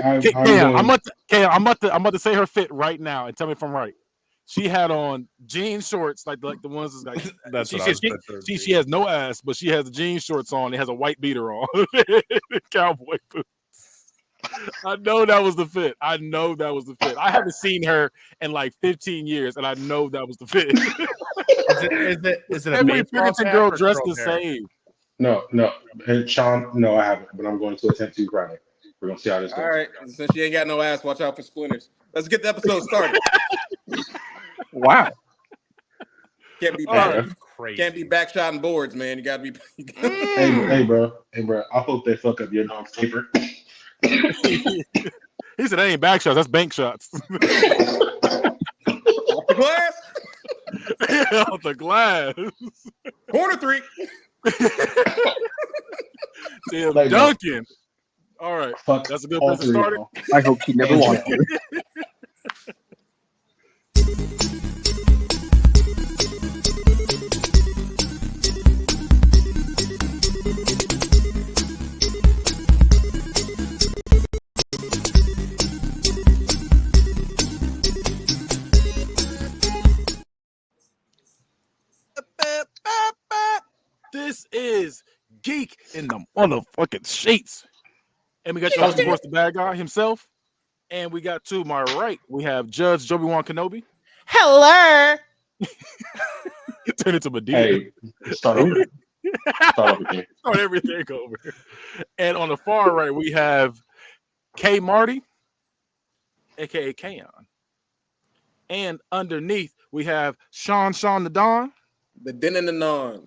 I'm about to say her fit right now and tell me if I'm right. She had on jean shorts like the ones that's like That's she has no ass, but she has the jean shorts on. It has a white beater on, cowboy boots. I know that was the fit. I haven't seen her in like 15 years, and I know that was the fit. Is it a Every baseball Pickerton cap girl or dressed curly the hair? same. No. And Sean, no, I haven't, but I'm going to attempt to Friday. We're gonna see how this goes. All right, since she ain't got no ass, watch out for splinters. Let's get the episode started. Wow. Can't be Crazy. can't be backshotting boards, man. You gotta be. Hey, bro. I hope they fuck up your dog's paper. He said, "That ain't back shots. That's bank shots." Off the glass. Off the glass. Corner 3. Tim Like, Duncan. All right, Fuck that's a good all place to three of start it. y'all. I hope she never wants it. This is Geek in the motherfucking sheets. And we got your host, of course, the bad guy himself. And we got to my right, we have Judge Joby-Wan Kenobi. Hello. Turn into Medea. Hey, start over. Start again. Start everything over. And on the far right, we have K Marty, aka Kaon. And underneath, we have Sean the Don. The din and the non.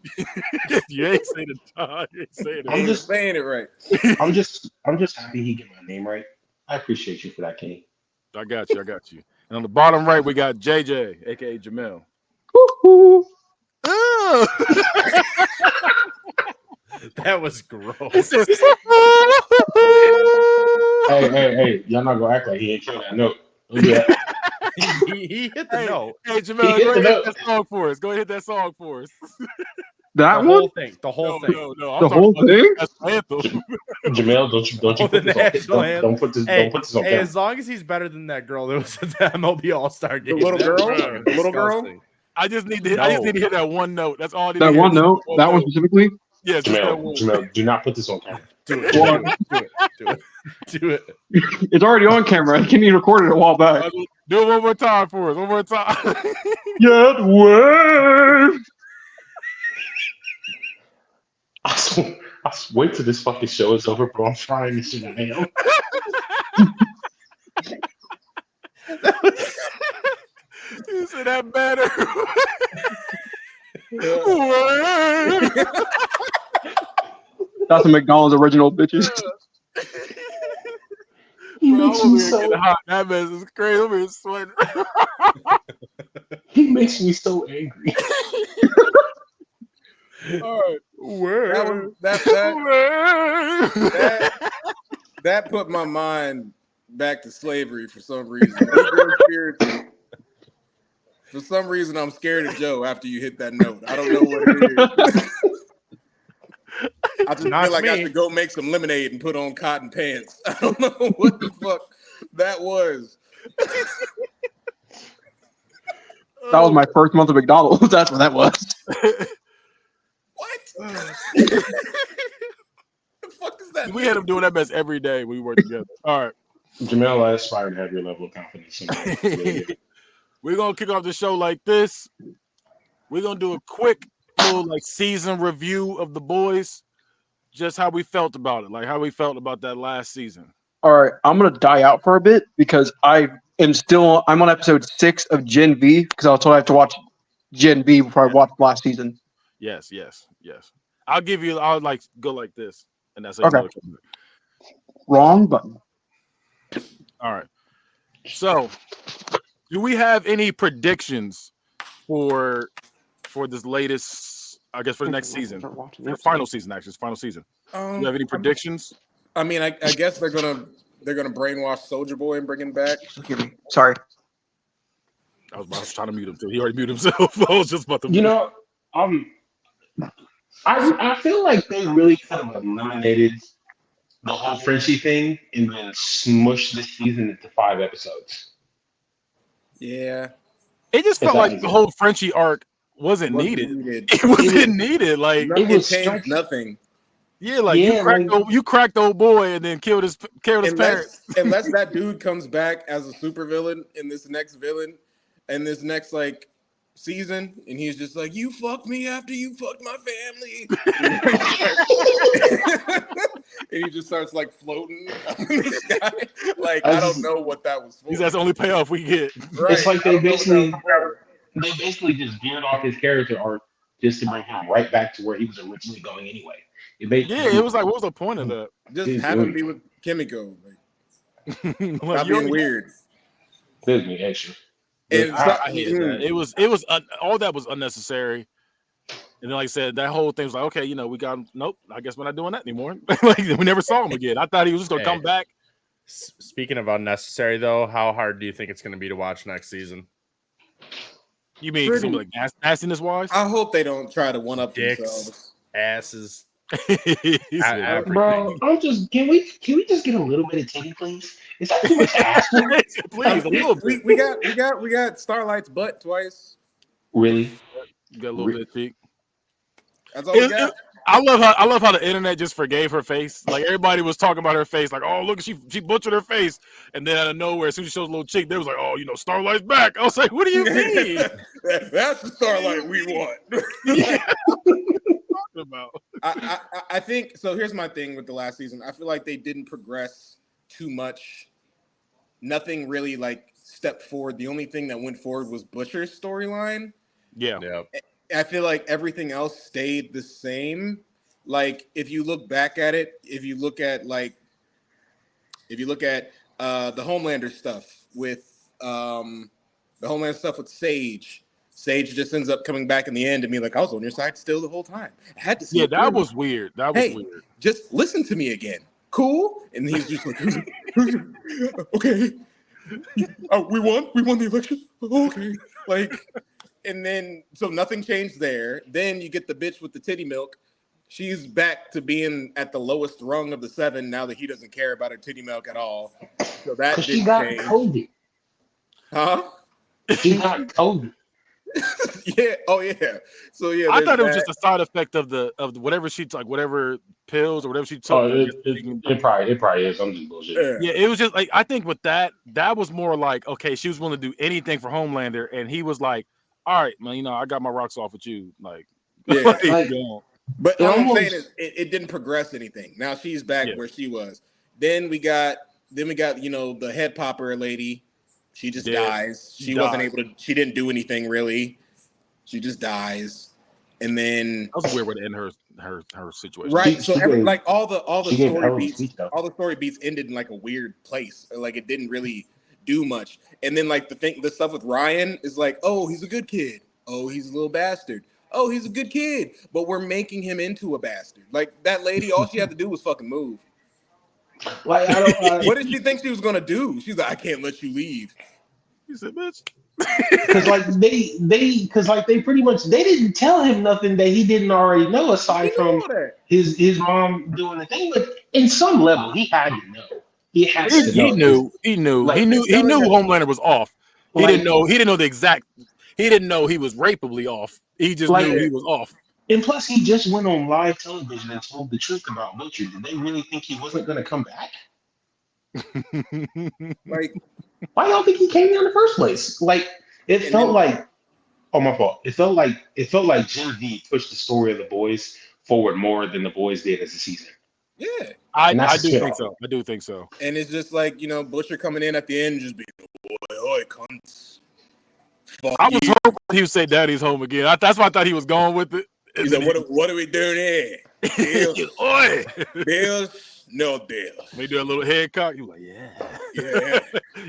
You ain't say the Don. You ain't say it. I'm just saying it right. I'm just happy he get my name right. I appreciate you for that, King. I got you. And on the bottom right, we got JJ, aka Jamel. That was gross. Hey, y'all not gonna act like he ain't killing that note. Don't do that. he hit the note. Hey, Jamel, go ahead and hit that song for us. That The one? whole thing. The whole thing. No, The whole thing? That's anthem. Jamel, don't you put this on, don't put this on camera. As long as he's better than that girl that was at the MLB All-Star game. The little girl? Fucking The little girl? disgusting. I just need to hear that one note. That's all I need That to hear. one note? That one specifically? Yes, just that one. Jamel, do not put this on camera. Do it. It's already on camera. I can't even record it a while back. Do it one more time for us. One more time. Get wave. I wait till this fucking show is over, bro. I'm frying this shit now. You said that better. That's a McDonald's original, bitches. He makes me That mess is crazy. I'm here sweating. He makes me so angry. All right. That put my mind back to slavery for some reason. For some reason, I'm scared of Joe after you hit that note. I don't know what it is. I just feel like I should go make some lemonade and put on cotton pants. I don't know what the fuck that was. That was my first month of McDonald's. That's what that was. What? The fuck is that? We had him doing that mess every day when we worked together. All right. Jamel, I aspire to have your level of confidence. We're going to kick off the show like this. We're going to do a quick little season review of The Boys. Just how we felt about it. Like how we felt about that last season. All right. I'm going to die out for a bit because I'm on episode 6 of Gen V because I was told I have to watch Gen V before I watched last season. Yes. I'll go like this. And that's okay. Wrong button. All right. So, do we have any predictions for this latest? I guess for the next season, the final season. Actually, it's final season. Do you have any predictions? I mean, I guess they're gonna brainwash Soldier Boy and bring him back. Sorry. I was trying to mute him too. He already muted himself. I was just about to. I feel like they really kind of eliminated the whole Frenchie thing and then smush this season into 5 episodes. Yeah. It just If felt that like makes the sense. whole Frenchie arc wasn't needed. It wasn't needed. Like, It was changed stretched. nothing. yeah, like you cracked the old boy and then killed his parents. Unless that dude comes back as a supervillain in this next like season, and he's just like, "You fucked me after you fucked my family," and he just starts like floating up in the sky. Like I don't know what that was for. That's the only payoff we get. Right. It's like I they don't know what that was for. basically just veered off his character arc just to bring him right back to where he was originally going anyway. Yeah, it was like, what was the point of that? Just have him be with Kimiko. Like, Like, stop being weird. There's me extra. And I hate that. It was all that was unnecessary. And then, like I said, that whole thing was like, okay, we got him. Nope, I guess we're not doing that anymore. Like we never saw him again. I thought he was just gonna come back. Speaking of unnecessary, though, how hard do you think it's going to be to watch next season? You mean it's gonna be like nastiness wise? I hope they don't try to one up Dicks, themselves. asses. Bro, can we just get a little bit of titty, please? Is that too much ass? Please, a little bit. We got Starlight's butt twice. Really? You got a little bit of cheek. That's all we got. I love how the internet just forgave her face. Like everybody was talking about her face, like, oh look, she butchered her face, and then out of nowhere, as soon as she shows a little cheek, they was like, oh, Starlight's back. I was like, what do you mean? That's the Starlight we want. About. I think so. Here's my thing with the last season. I feel like they didn't progress too much. Nothing really like stepped forward. The only thing that went forward was Butcher's storyline. Yeah. I feel like everything else stayed the same. Like if you look back at it, if you look at the Homelander stuff with Sage. Sage just ends up coming back in the end and being like, I was on your side still the whole time. I had to see. Yeah, that was weird. That was weird. Just listen to me again. Cool. And he's just like, okay. We won the election. Okay. Like, and then so nothing changed there. Then you get the bitch with the titty milk. She's back to being at the lowest rung of the 7 now that he doesn't care about her titty milk at all. So that didn't she got change. COVID. Huh? She got COVID. Yeah. Oh yeah. So yeah. I thought it was just a side effect of whatever she took, whatever pills or whatever she took. It probably is. I'm just bullshit. Yeah, it was just like I think with that was more like okay, she was willing to do anything for Homelander, and he was like, all right, man, I got my rocks off with you, like. Yeah. But all I'm almost, saying is it didn't progress anything. Now she's back where she was. Then we got the head popper lady. She just dies. She wasn't able to. She didn't do anything really. She just dies, and then that was a weird way to end her situation. Right. So all the story beats ended in like a weird place. Like it didn't really do much. And then like the stuff with Ryan is like, oh, he's a good kid. Oh, he's a little bastard. Oh, he's a good kid, but we're making him into a bastard. Like that lady, all she had to do was fucking move. Like what did she think she was gonna do? She's like, I can't let you leave. He said, bitch. Because they pretty much they didn't tell him nothing that he didn't already know aside from his mom doing the thing. But in some level, he had to know. He knew Homelander was off. He didn't know the exact. He didn't know he was rapeably off. He just knew he was off. And plus, he just went on live television and told the truth about Butcher. Did they really think he wasn't going to come back? Like, why don't think he came there in the first place? Like, it felt like, oh, my fault. It felt like Gen V pushed the story of the boys forward more than the boys did as a season. Yeah, I do think so. I do think so. And it's just like Butcher coming in at the end, just being, boy, cunts. I was hoping he would say "Daddy's home again." That's why I thought he was going with it. He's like, "What are we doing here? Oi, Bills, no deals." We do a little head cock. You like, yeah.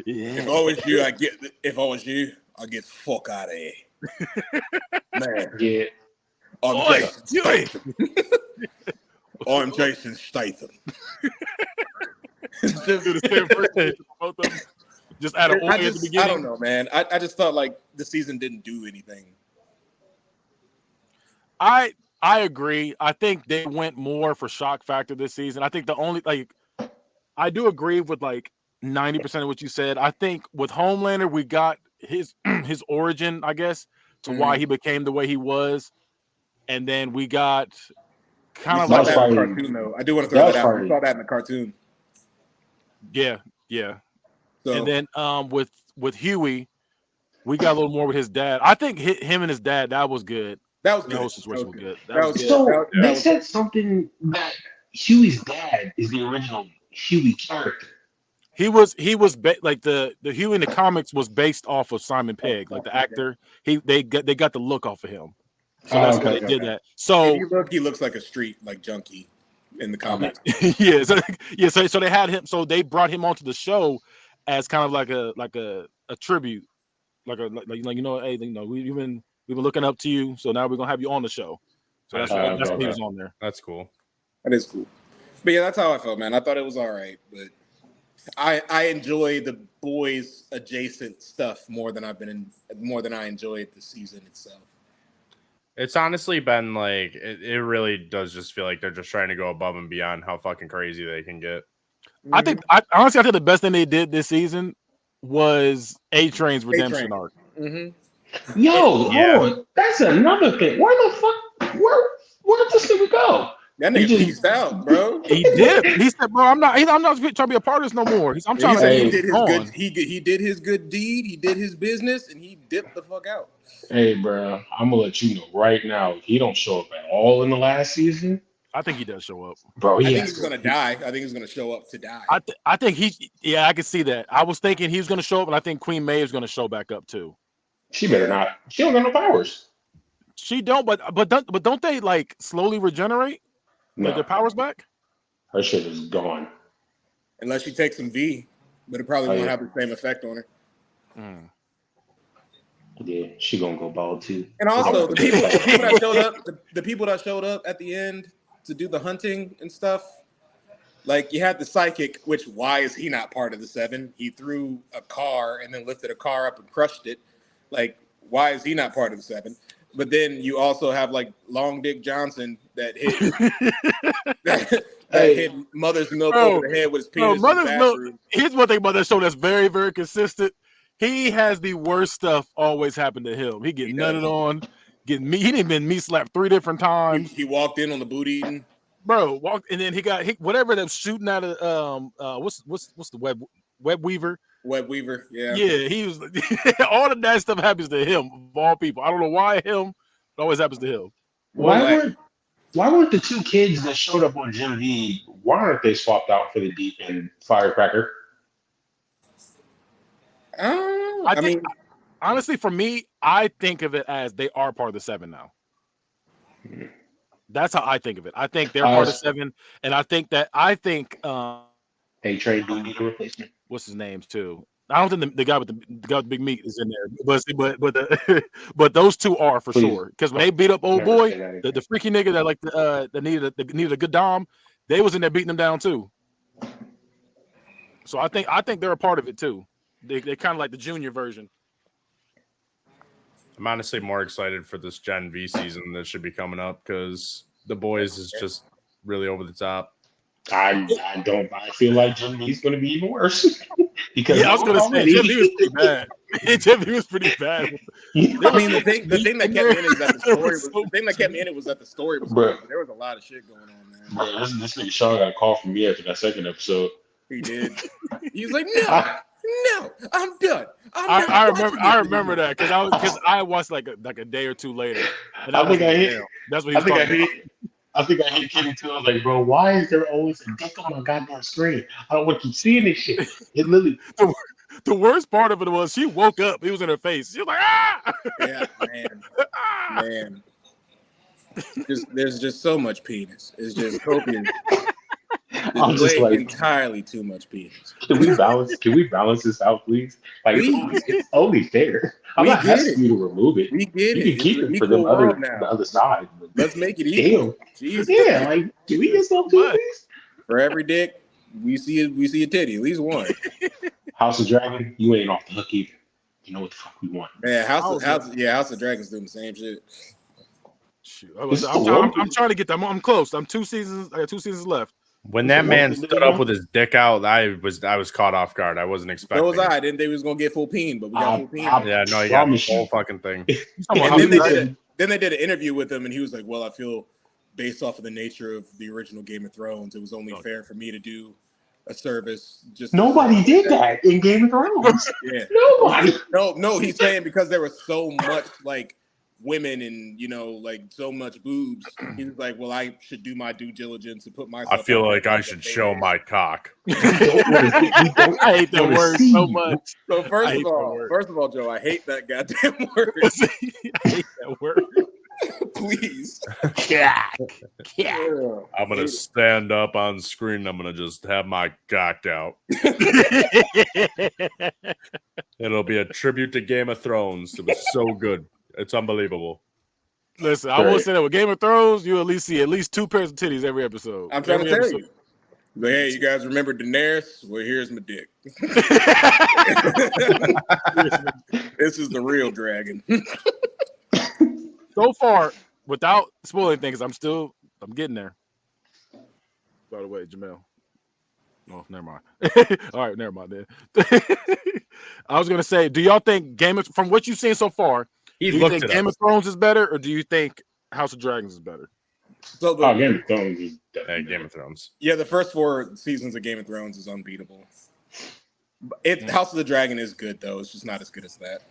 If I was you, I get the fuck out of here, man. Yeah. I'm Jason Statham. Just add an at the beginning. I don't know, man. I just felt like the season didn't do anything. I agree. I think they went more for shock factor this season. I think the only I do agree with like 90% of what you said. I think with Homelander, we got his his origin, I guess, to why he became the way he was, and then we got kind We of saw like That's that in the probably- cartoon, though. I do want to throw that's that out. We probably- saw that in the cartoon. yeah. So And then with Huey, we got a little more with his dad. I think him and his dad, that was good. that was The good. whole situation was good. That was good. So That they was- said something that Huey's dad is the original Huey character. He was like the Huey in the comics was based off of Simon Pegg, like the actor. They got the look off of him. So that's why they did that. So he looks like a street like junkie in the comics. so they had him. So they brought him onto the show as kind of like a tribute, like you know, hey, you know, we've been looking up to you, so now we're gonna have you on the show. So that's why he was on there. That's cool. That is cool. But yeah, that's how I felt, man. I thought it was all right, but I enjoy the boys adjacent stuff more than I enjoyed the season itself. It's honestly been like it really does just feel like they're just trying to go above and beyond how fucking crazy they can get. I think honestly, I think the best thing they did this season was A-Train's redemption arc. Mm-hmm. Yo, Yeah. hold on. That's another thing. Where the fuck? Where does this nigga go? That nigga He just- peaced out, bro. He did. He said, "Bro, I'm not trying to be a part of this no more." I'm trying to He get did his on. good. He did his good deed. He did his business, and he dipped the fuck out. Hey, bro, I'm gonna let you know right now. If he don't show up at all in the last season, I think he does show up. bro, I he think has he's to- gonna die. I think he's gonna show up to die. I think I can see that. I was thinking he was going to show up, and I think Queen Maeve is going to show back up too. She better not. She don't got no powers. She don't, but don't they like slowly regenerate? No, Like their powers back? her shit is gone. Unless she takes some V, but it probably Oh, won't yeah. have the same effect on her. Mm. Yeah, she gonna go bald too. And also, Oh. the people that showed up, the people that showed up at the end to do the hunting and stuff. Like you had the psychic, which why is he not part of the seven? He threw a car and then lifted a car up and crushed it. Like, why is he not part of the seven? But then you also have like Long Dick Johnson that hit that hit Mother's Milk Bro, over the head with his Bro, penis. Mother's in the Milk. bathroom. Here's one thing about that show that's very, very consistent. He has the worst stuff always happen to him. He get He nutted does. on, get me. He didn't been meat slapped 3 different times. He walked in on the booty eating. Bro, walked and then he got whatever that's shooting out of what's the web weaver. Web Weaver, yeah. Yeah, he was all of that stuff happens to him of all people. I don't know why him, it always happens to him. Why weren't the two kids that showed up on Jim V? Why aren't they swapped out for the Deep and Firecracker? I mean, honestly, for me, I think of it as they are part of the seven now. That's how I think of it. I think they're part of the seven, and I think A-Train do need a replacement. what's his name too. I don't think the guy with the big meat is in there, but those two are for Please. sure. Because when they beat up old Never boy, say that the again. freaky nigga that like that needed a good dom, they was in there beating them down too. So I think they're a part of it too. They're kind of like the junior version. I'm honestly more excited for this Gen V season that should be coming up because the boys is just really over the top. I feel like Jim V's going to be even worse. Because Yeah, I was gonna say Jim V was pretty bad. Jim V was pretty bad. I mean, the thing that kept me in is that the story was the thing that kept me in it was that the story was Bruh. good. There was a lot of shit going on there. Bro, this nigga Sean got a call from me after that second episode. He did. He was like, no, I'm done. I remember that because I watched like a day or two later. And I think was I like, hit- damn, that's what he was talking about. I think I hit Kenny too. I was like, bro, why is there always a dick on my goddamn screen? I don't want to keep seeing this shit. It literally, The worst part of it was she woke up. He was in her face. She was like, ah! Yeah, man. There's just so much penis. It's just copious. I'm There's just way like, entirely too much penis. can we balance this out, please? Like, it's only fair. I'm We not get asking it. you to remove it. We get You it. can keep It's an it for the equal other world now. the other side. But Let's make it equal. damn, Jesus. yeah, like, can we get some to this? For every dick, we see a titty, at least one. House of Dragon, you ain't off the hook either. You know what the fuck we want. Yeah, House of Dragons doing the same shit. Shoot. I'm trying to get them. I'm close. I got 2 seasons left. When that man stood up with his dick out, I was caught off guard. I wasn't expecting. So was I. I didn't think we was gonna get full peen, but we got full peen. Yeah, no, you got the whole fucking thing. And then they did an interview with him, and he was like, "Well, I feel based off of the nature of the original Game of Thrones, it was only fair for me to do a service." Just Nobody did that in Game of Thrones. Yeah, nobody. No, he's saying because there was so much like women and like so much boobs. He was like, "Well, I should do my due diligence and put myself." I feel like I should show my cock. I hate that word so much. So first of all, Joe, I hate that goddamn word. I hate that word. Please. Yeah. I'm gonna stand up on screen. I'm gonna just have my cock out. It'll be a tribute to Game of Thrones. It was so good. It's unbelievable. Listen, I will say that with Game of Thrones, you at least see at least 2 pairs of titties every episode. I'm trying to tell you. But hey, you guys remember Daenerys? Well, here's my dick. This is the real dragon. So far, without spoiling things, I'm getting there. By the way, Jamel. Oh, never mind. All right, never mind then. I was gonna say, do y'all think from what you've seen so far, do you think Game of Thrones is better, or do you think House of Dragons is better? So Game of Thrones is definitely Game of Thrones. Yeah, the first 4 seasons of Game of Thrones is unbeatable. House of the Dragon is good though. It's just not as good as that.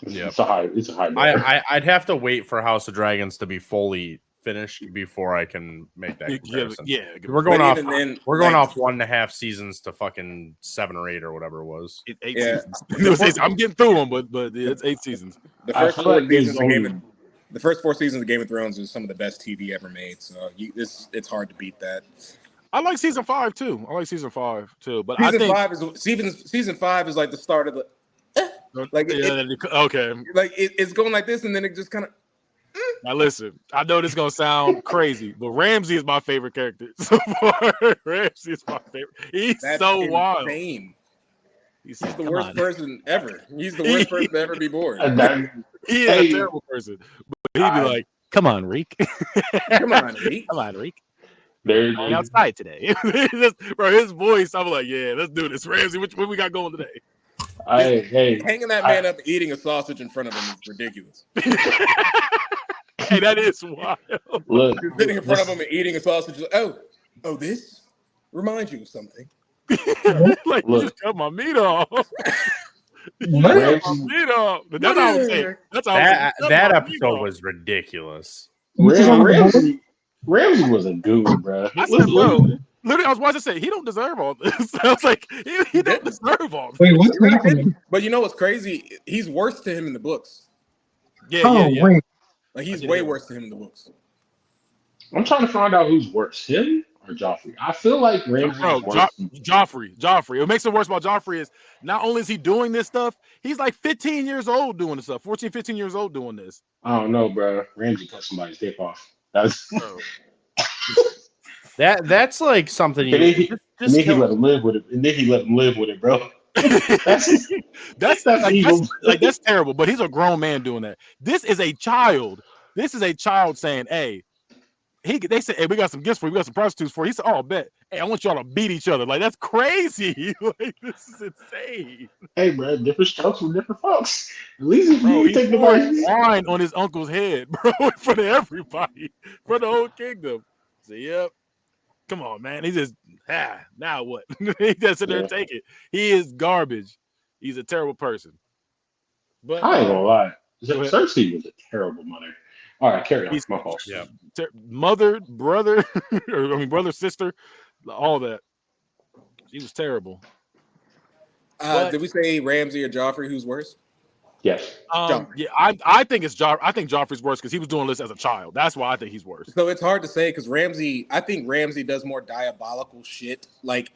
Yeah, it's a high bar. I'd have to wait for House of Dragons to be fully finished before I can make that comparison. Yeah, we're going off. We're going off 1.5 seasons to fucking 7 or 8 or whatever it was. 8 seasons. I'm getting through them, but it's 8 seasons. The first 4 seasons of Game of Thrones is some of the best TV ever made. So it's hard to beat that. I like season 5 too. But season season 5 is like the start of the. Okay. Like it's going like this, and then it just kind of. Now listen, I know this is gonna sound crazy, but Ramsay is my favorite character so far. Ramsay is my favorite. That's so insane. Wild. He's the worst person ever. He's the worst person to ever be born. He is a terrible person. But he'd be like, "Come on, Reek. Come on, Reek. Come on, Reek. They're outside today." Bro, his voice. I'm like, "Yeah, let's do this, Ramsay. What we got going today?" Hanging that man up eating a sausage in front of him is ridiculous. Hey, that is wild. Look, you're sitting in front of him and eating a sausage. Like, this reminds you of something. Like, just cut my meat off. That's how I would say it. That episode was ridiculous. Ramsay was a goon, bro. I said, bro. Literally, I was watching say he don't deserve all this. I was like, he don't deserve all this. Wait, what's happening? But you know what's crazy? He's worse to him in the books. Yeah. Wait. Like he's way worse to him in the books. I'm trying to find out who's worse, him or Joffrey. I feel like Ramsay is worse. Joffrey. What makes it worse about Joffrey is not only is he doing this stuff, he's like 15 years old doing this stuff. 14, 15 years old doing this. I don't know, bro. Ramsay cut somebody's dick off. That's like something. He let him live with it. And then he let him live with it, bro. That's terrible. But he's a grown man doing that. This is a child. This is a child saying, "Hey, they said, hey, we got some gifts for you. We got some prostitutes for you." He said, "Oh, bet. Hey, I want y'all to beat each other." Like that's crazy. Like this is insane. Hey, bro, different strokes for different folks. At least if bro, you take the wine on his uncle's head, bro, in front of everybody, for the whole kingdom. So, yep. Come on, man. He just now what? He just sit there and take it. He is garbage. He's a terrible person. But I ain't gonna lie. Cersei was a terrible mother. All right, carry on. He's my fault. Yeah. Mother, brother, brother, sister, all that. She was terrible. Did we say Ramsay or Joffrey? Who's worse? Yes. Yeah, I think it's Joffrey. I think Joffrey's worse because he was doing this as a child. That's why I think he's worse. So it's hard to say because I think Ramsay does more diabolical shit like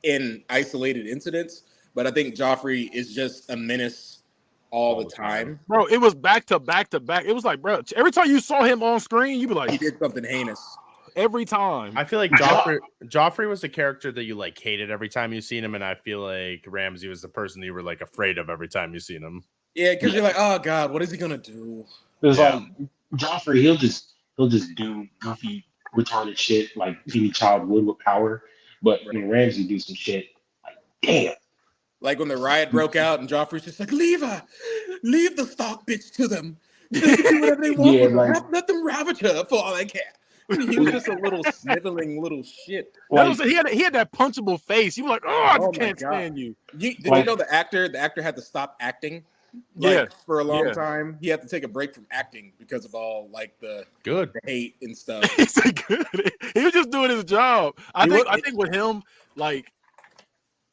in isolated incidents, but I think Joffrey is just a menace all the time. Bro, it was back to back to back. It was like, bro, every time you saw him on screen, you'd be like, he did something heinous. Every time. I feel like Joffrey was the character that you like hated every time you seen him, and I feel like Ramsay was the person that you were like afraid of every time you seen him. Yeah, because you're like, oh god, what is he gonna do? It's like Joffrey, he'll just do goofy retarded shit like any child would with power. But when Ramsey do some shit, like damn. Like when the riot broke out and Joffrey's just like, leave the stock bitch to them. They can do whatever they want. Yeah, with her. like- Let them ravage her for all they care. He was just a little sniveling little shit. Like, he had that punchable face. You were like, oh, I Oh my can't God. stand you. Did Like- you know the actor had to stop acting? Yeah. For a long Yeah. time. He had to take a break from acting because of all like the Good. hate and stuff. He's a good. He was just doing his job. I He think was- with him, like,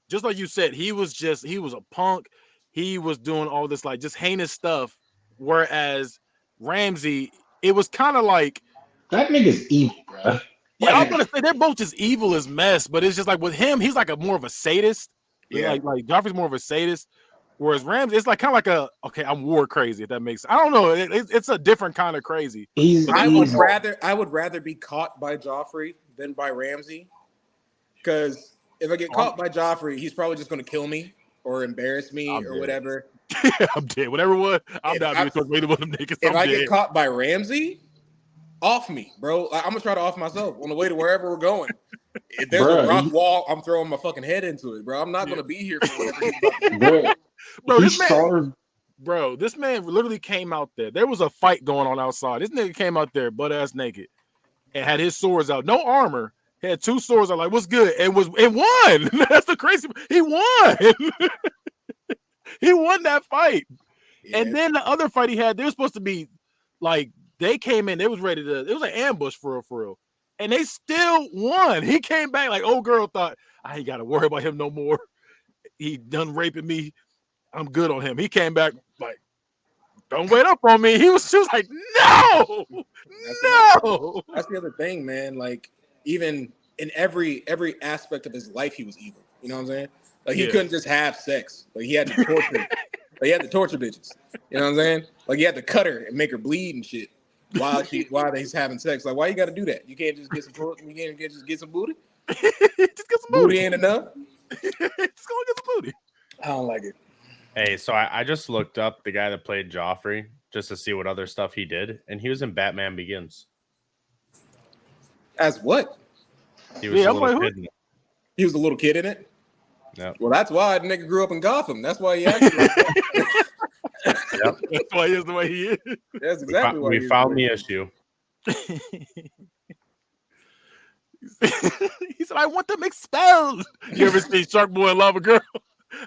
just like you said, he was a punk. He was doing all this like just heinous stuff. Whereas Ramsey, it was kind of like, that nigga's evil, bro. yeah, I'm gonna say they're both just evil as mess. But it's just like with him, he's like more of a sadist. Yeah. Like Joffrey's more of a sadist. Whereas Ramsey, it's like kind of like I'm war crazy. If that makes, I don't know. It's a different kind of crazy. He's I would evil. rather be caught by Joffrey than by Ramsey. Because if I get caught by Joffrey, he's probably just gonna kill me or embarrass me I'm or dead. whatever. I'm dead. Whatever it was, I'm If down I- to talk with them niggas. If I'm I dead. get caught by Ramsey, off me, bro. I'm gonna try to off myself on the way to wherever we're going. If there's Bruh, a rock he- wall, I'm throwing my fucking head into it, bro. I'm not gonna be here for whatever he's about to do. Bro, Bro, he this man, starved. bro, this man literally came out there. There was a fight going on outside. This nigga came out there butt ass naked and had his swords out, no armor. He had two swords. I'm like, what's good? And won. That's the crazy. He won. He won that fight. Yeah. And then the other fight he had, they were supposed to be like, they came in, they was ready to, it was an ambush for real. And they still won. He came back like, old girl thought, I ain't got to worry about him no more. He done raping me. I'm good on him. He came back like, don't wait up on me. She was like, no, no. That's the other thing, man. Like, even in every aspect of his life, he was evil. You know what I'm saying? Like, he Yeah. couldn't just have sex. Like, he had to torture. Like, he had to torture bitches. You know what I'm saying? Like, he had to cut her and make her bleed and shit while he's having sex. Like, why you got to do that? You can't just get some. You can't just get some booty. Just get some Booty booty. ain't enough. Just go get some booty. I don't like it. Hey, so I just looked up the guy that played Joffrey just to see what other stuff he did, and he was in Batman Begins. As what? He was Yeah, a I'm little like, kid. He was a little kid in it. Yep. Well, that's why the nigga grew up in Gotham. That's why he acted like that. That's why he is the way he is. That's exactly why We he found was the issue. He said, I want them expelled. You ever see Shark Boy and Lava Girl?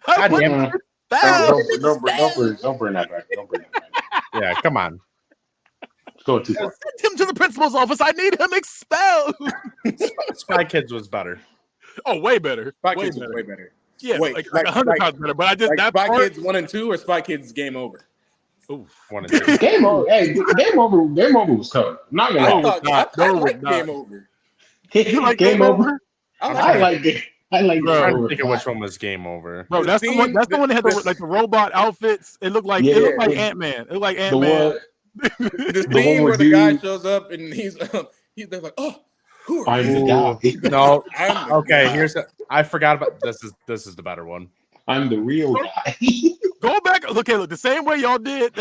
I God want damn them it. expelled. Don't bring that back. Don't bring that back. Yeah, come on. It's going too far. Send him to the principal's office. I need him expelled. Spy Kids was better. Oh, way better. Spy way Kids was better. way better. Yeah, Wait, like like- 100 like- times better. But I just Like that Spy part. Kids 1 and 2 or Spy Kids Game Over? Oof. 1 and 2. Game over. Hey, game over. Game over was tough. Not gonna No, lie. it was not. I No, it was like not. Game Over. You like game over? I I like like it. I like Bro, I'm Game trying to Over. think of which one was Game Over. Bro, The that's the one. scene- That's the one that had the, the- like the robot outfits. It looked like Yeah, Ant Man. It looked like The Ant Man. one. the The scene one where with the guy dude- shows up and they're like, oh, who are I'm you? the guy. No. I'm the Okay, guy. here's I forgot about this is the better one. I'm the real guy. Go back. Okay, look the same way y'all did.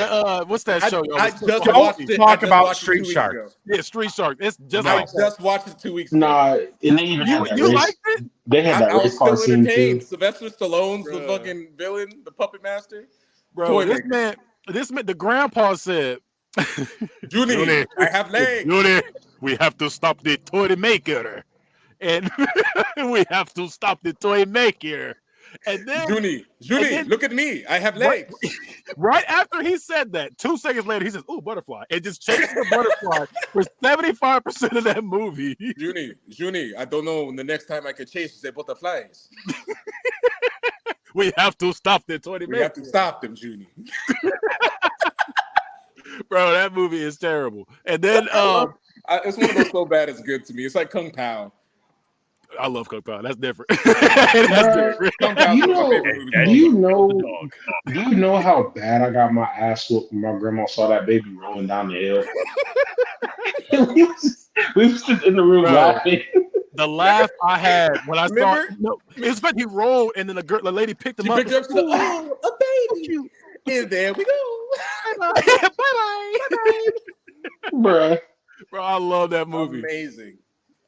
What's that show? y'all? I just Don't watched it. talk I just about watched it Street 2 weeks Shark. ago. Yeah, Street Shark. It's just No. I like that. just watched it 2 weeks ago. Nah, and they even had that You race. liked it? They had that I was race car still scene entertained. too. Sylvester Stallone's the Bruh. fucking villain, the puppet master. Bro, Toy this maker. man, the grandpa said, Junie, Junie. I have legs. Junie, we have to stop the toy maker. And we have to stop the toy maker. And then Junie, then- look at me. I have Right. legs. right after he said that, 2 seconds later, he says, "Ooh, butterfly." It just chased the butterfly for 75% of that movie. Junie, I don't know when the next time I could chase the butterflies. We have to stop the toy We maker. have to stop them, Junie. Bro, that movie is terrible. And then It's one of those so bad it's good to me. It's like Kung Pao. I love Kung Pao. That's different. That's different. Kung Pao You is my know- favorite movie. Do you know? Dog. Do you know how bad I got my ass whooped when my grandma saw that baby rolling down the hill? we was just in the room Bro. laughing. The laugh I had when I saw Remember? no, it's like he rolled and then the lady picked him She up. picked her up. She's like, Ooh, oh, a baby. cute. And there we go. Bye-bye. Bye-bye. Bruh. Bro, I love that movie. Amazing.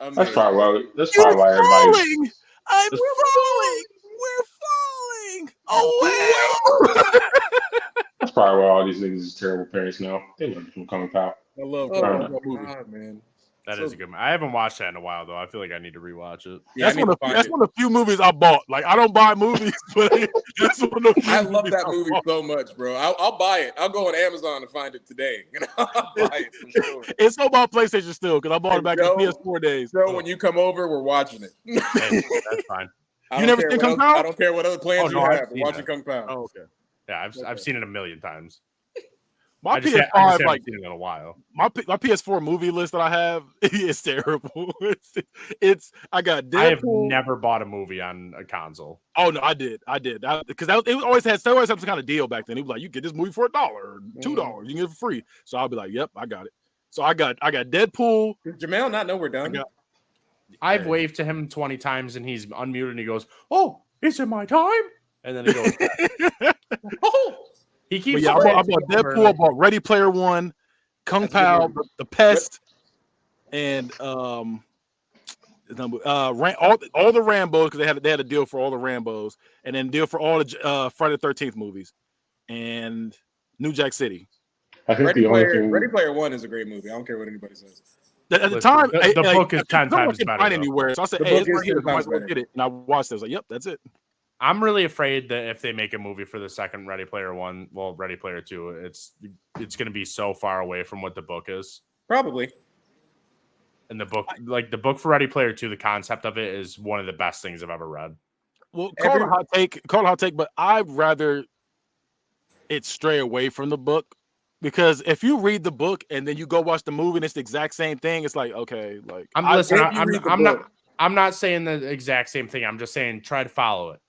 That's probably why. That's You're probably why everybody. falling. I'm falling. We're falling. Oh well. That's probably why all these niggas is terrible parents now. They learned from Kung Pao. I love Oh, that movie. God, man. That So- is a good one. I haven't watched that in a while though. I feel like I need to rewatch it. Yeah, I That's need one to find of it. the few movies I bought. Like I don't buy movies, but that's one of the few I love movies that I movie bought. so much, bro. I'll buy it. I'll go on Amazon and find it today. I'll buy it for sure. It's on my PlayStation still because I bought it back in Joe- the PS4 days. So when you come over, we're watching it. Hey, that's fine. I You don't never care seen what Kung else- Pao? I don't care what other plans Oh, no, you I've have. We're seen watching it. Kung Pao. Oh, okay. Yeah, I've seen it a million times. My I just PS5, haven't like seen it in a while. my PS4 movie list that I have is terrible. It's I got Deadpool. I have never bought a movie on a console. Oh no, I did because it always had some kind of deal back then. It was like you get this movie for $1 or $2, you can get it for free. So I'll be like, yep, I got it. So I got Deadpool. Does Jamel not know we're done? got- I've waved to him 20 times and he's unmuted and he goes, "Oh, is it my time?" And then he goes, Oh, he But keeps. yeah, I bought over. Deadpool. I bought Ready Player One, Kung That's a good Pao, movie. the Pest, and all the Rambos because they had a deal for all the Rambos, and then deal for all the Friday the 13th movies, and New Jack City. I think the only thing. Ready Player One is a great movie. I don't care what anybody says. At the Listen, time, the book is 10 times better. better, though. Anywhere, so I said, The "Hey, book it's is right here. 10 Might times as well better. get it." And I watched it. I was like, "Yep, that's it." I'm really afraid that if they make a movie for the second Ready Player One, well, Ready Player Two, it's going to be so far away from what the book is. Probably. And the book for Ready Player Two, the concept of it is one of the best things I've ever read. Well, call it a hot take, but I'd rather it stray away from the book because if you read the book and then you go watch the movie and it's the exact same thing, it's like okay, like I'm not saying the exact same thing. I'm just saying try to follow it,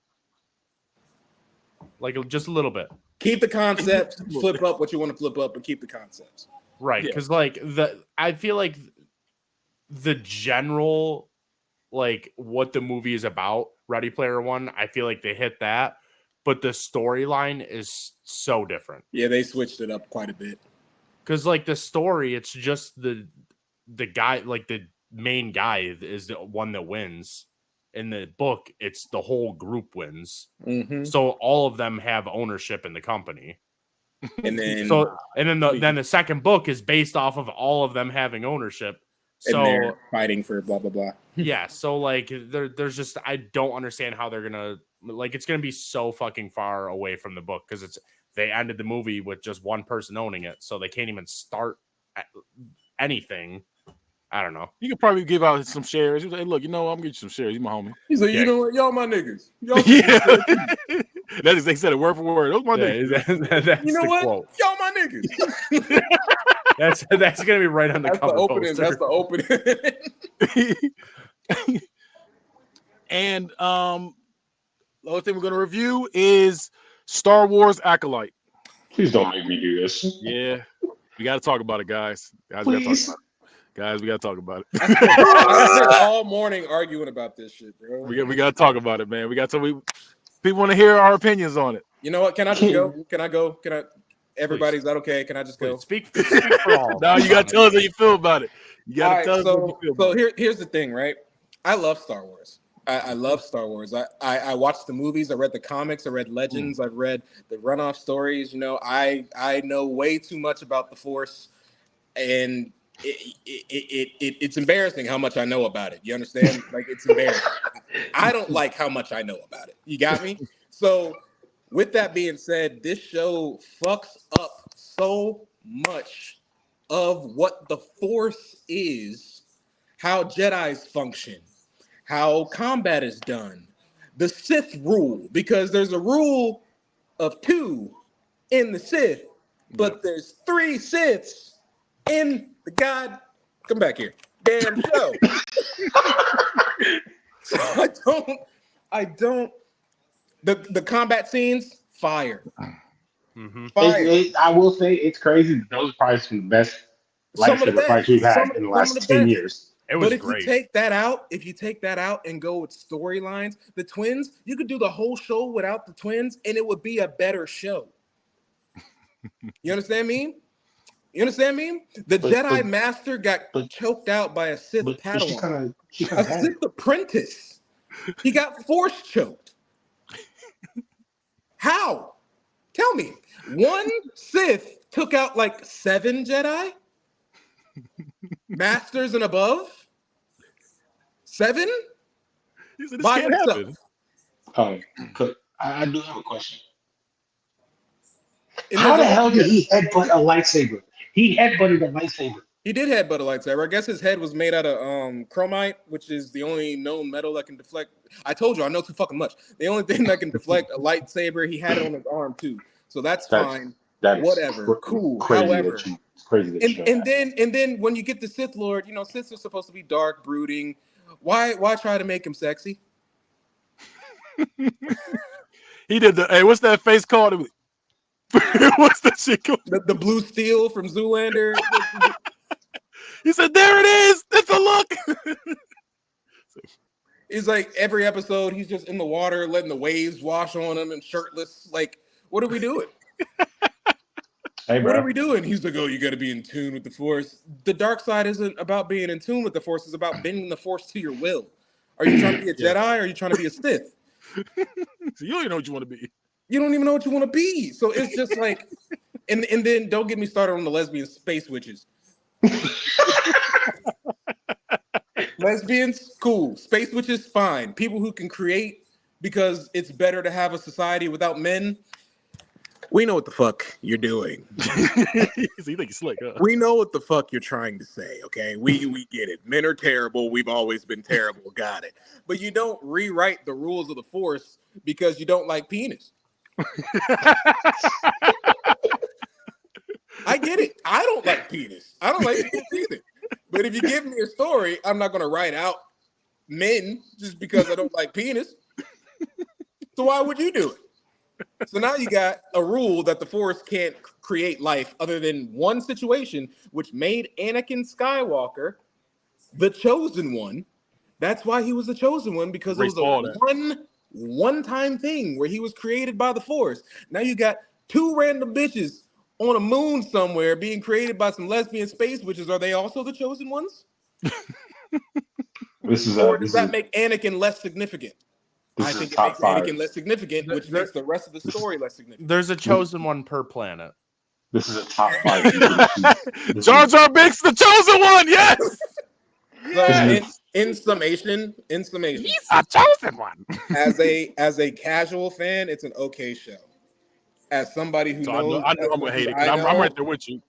like just a little bit. Keep the concepts, flip up what you want to flip up, and keep the concepts. Right, because I feel like the general, like what the movie is about, Ready Player One, I feel like they hit that, but the storyline is so different. Yeah, they switched it up quite a bit. Because like the story, it's just the guy, like the main guy is the one that wins. In the book, it's the whole group wins. Mm-hmm. So all of them have ownership in the company. And then Then the second book is based off of all of them having ownership. and So they're fighting for blah blah blah. yeah, so like there's just I don't understand how they're gonna it's gonna be so fucking far away from the book because they ended the movie with just one person owning it, so they can't even start anything. I don't know. you could probably give out some shares. Hey, look, I'm gonna get you some shares. You my homie. He's like, Yeah. you know what, y'all my niggas. Y'all Yeah, they said it word for word. Those my niggas. That's you know the what? quote. Y'all my niggas. That's gonna be right on the That's the cover opening. poster. That's the opening. And the other thing we're gonna review is Star Wars Acolyte. Please don't make me do this. Yeah, we got to talk about it, guys. Please. We got to talk about it. I spent all morning arguing about this shit, bro. we got to talk about it, man. People want to hear our opinions on it. You know what? Can I just go? Can I go? Can I? Everybody, is that okay? Can I just go? Speak for all. Now you got to tell us how you feel about it. You got to All tell right, us how you feel. so About it. here's the thing, right? I love Star Wars. I love Star Wars. I watched the movies. I read the comics. I read Legends. I've read the runoff stories. I know way too much about the Force, and it's embarrassing how much I know about it. You understand? Like it's embarrassing. I don't like how much I know about it. You got me? So, with that being said, this show fucks up so much of what the Force is, how Jedis function, how combat is done, the Sith rule, because there's a rule of 2 in the Sith, but there's 3 Siths in the come back here, damn show. So I don't, the combat scenes, fire. Mm-hmm. Fire. I will say it's crazy. Those are probably some of the best Some of the lightsaber best. fights we've had Some of in the the last best. 10 years. It was But if great. you take that out and go with storylines, the twins, you could do the whole show without the twins and it would be a better show. You understand me? You understand me? The But- Jedi but- Master got but- choked out by a Sith But she Padawan. kind A of had it. Sith apprentice. He got force choked. How? Tell me. One Sith took out like 7 Jedi? Masters and above? 7? He said, this By can't himself. happen. I do have a question. And How the there's a- hell did he headbutt a lightsaber? He headbutted a lightsaber. He did headbutt a lightsaber. I guess his head was made out of chromite, which is the only known metal that can deflect. I told you, I know too fucking much. The only thing that can deflect a lightsaber, he had it on his arm too. So that's fine. That is Whatever. Cool. Crazy However, that it's crazy that you know that. and then when you get the Sith Lord, you know, Siths are supposed to be dark, brooding. Why try to make him sexy? He did the. Hey, what's that face called? What's that shit called? The blue steel from Zoolander. He said, "There it is. It's a look." It's like every episode he's just in the water, letting the waves wash on him and shirtless. Like, what are we doing? Hey, What are bro. we doing? He's like, oh, you got to be in tune with the Force. The dark side isn't about being in tune with the Force. It's about bending the Force to your will. Are you trying to be a Jedi or are you trying to be a Sith? So you don't even know what you want to be. You don't even know what you want to be. So it's just like, and then don't get me started on the lesbian space witches. Lesbians, cool. Space witches, fine. People who can create because it's better to have a society without men. We know what the fuck you're doing. So you think he's slick, huh? We know what the fuck you're trying to say, okay? We get it. Men are terrible. We've always been terrible. Got it. But you don't rewrite the rules of the Force because you don't like penis. I get it. I don't like penis. I don't like penis either. But if you give me a story, I'm not going to write out men just because I don't like penis. So why would you do it? So now you got a rule that the Force can't create life other than one situation, which made Anakin Skywalker the chosen one. That's why he was the chosen one, because it was a one-time thing where he was created by the Force. Now you got 2 random bitches on a moon somewhere being created by some lesbian space witches. Are they also the chosen ones? This is Or does that make Anakin less significant? I this is think it top makes 5. Anakin less significant, which makes the rest of the story less significant. There's a chosen one per planet. This is a top 5. Jar Jar Binks, the chosen one. Yes, So in summation, he's a chosen one. as a casual fan, it's an okay show. As somebody who So knows, I know I'm gonna hate it. 'Cause I I'm know- right there with you.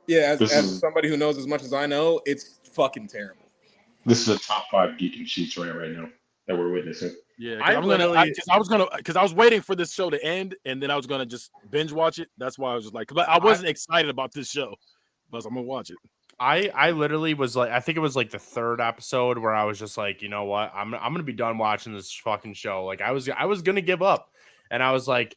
Yeah, This as is- somebody who knows as much as I know, it's fucking terrible. This is a top 5 geek and sheets right now that we're witnessing. Yeah, I I was waiting for this show to end, and then I was gonna just binge watch it. That's why I was just like, but I wasn't excited about this show, but I'm gonna watch it. I literally was like, I think it was like the 3rd episode where I was just like, you know what, I'm gonna be done watching this fucking show. Like I was gonna give up, and I was like,